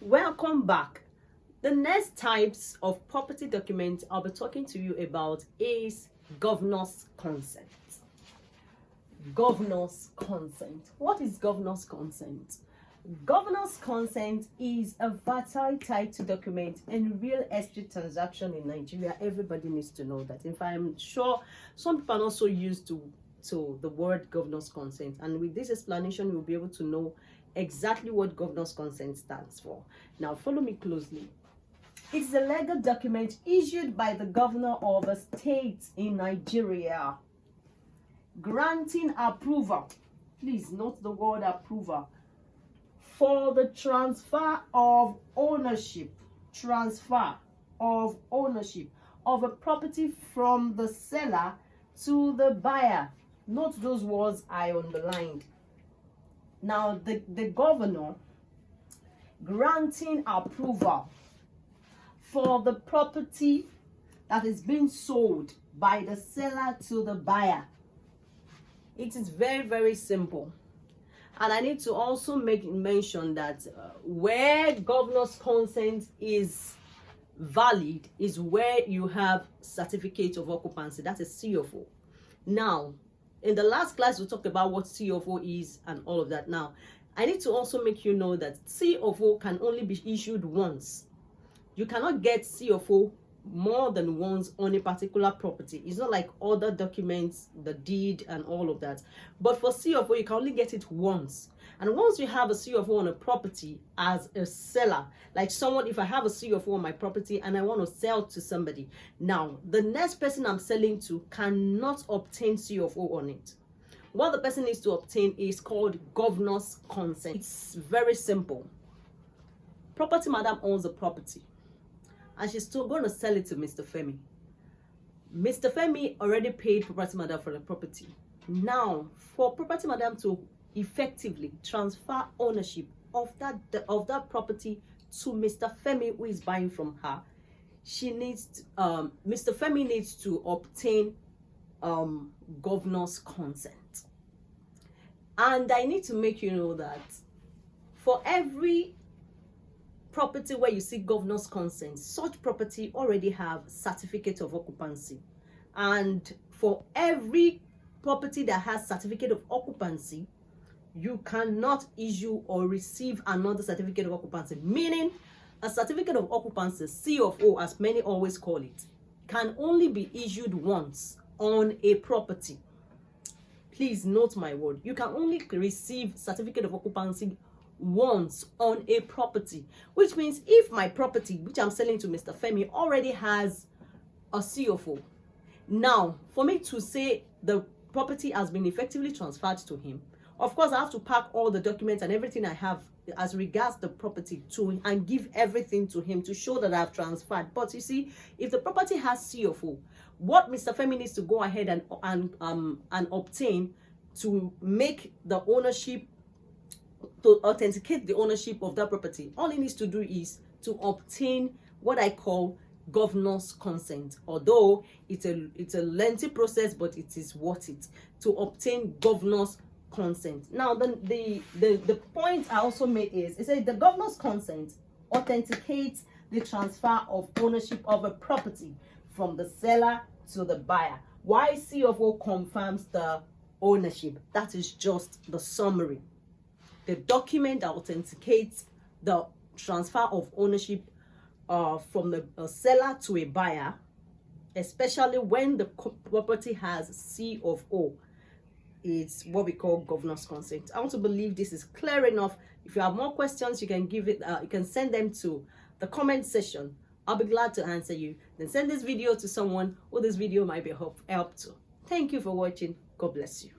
Welcome back. The next types of property documents I'll be talking to you about is governor's consent. Governor's consent. What is governor's consent? Governor's consent is a vital title document in real estate transaction in Nigeria. Everybody needs to know that. In fact, I'm sure some people are not so used to the word governor's consent, and with this explanation you'll be able to know exactly what governor's consent stands for. Now follow me closely. It's a legal document issued by the governor of a state in Nigeria granting approval, please note the word approval, for the transfer of ownership of a property from the seller to the buyer. Note those words I underlined. Now the governor granting approval for the property that is being sold by the seller to the buyer. It is very, very simple. And I need to also make mention that where governor's consent is valid is where you have certificate of occupancy, that is COO. Now, in the last class we talked about what COO is and all of that. Now, I need to also make you know that COO can only be issued once. You cannot get COO more than once on a particular property. It's not like other documents, the deed and all of that. But for COO, you can only get it once. And once you have a COO on a property as a seller, like someone, if I have a COO on my property and I want to sell to somebody, now the next person I'm selling to cannot obtain COO on it. What the person needs to obtain is called governor's consent. It's very simple. Property madam owns the property, and she's still going to sell it to Mr. Femi. Mr. Femi already paid property madam for the property. Now, for property madam to effectively transfer ownership of that property to Mr. Femi, who is buying from her, she needs Mr. Femi needs to obtain governor's consent. And I need to make you know that for every property where you see governor's consent, such property already have certificate of occupancy. And for every property that has certificate of occupancy, you cannot issue or receive another certificate of occupancy, meaning a certificate of occupancy, COO as many always call it, can only be issued once on a property. Please note my word. You can only receive certificate of occupancy once on a property, which means if my property, which I'm selling to Mr. Femi, already has a COO, now for me to say the property has been effectively transferred to him, of course I have to pack all the documents and everything I have as regards the property to him and give everything to him to show that I've transferred. But you see, if the property has COO, what Mr. Femi needs to go ahead and obtain to make the ownership, to authenticate the ownership of that property, all he needs to do is to obtain what I call governor's consent. Although it's a lengthy process, but it is worth it to obtain governor's consent. Now the point I also made is, it said the governor's consent authenticates the transfer of ownership of a property from the seller to the buyer, while COO confirms the ownership. That is just the summary. The document that authenticates the transfer of ownership from the seller to a buyer, especially when the property has COO, is what we call governor's consent. I want to believe this is clear enough. If you have more questions, you can you can send them to the comment section. I'll be glad to answer you. Then send this video to someone who this video might be help to. Thank you for watching. God bless you.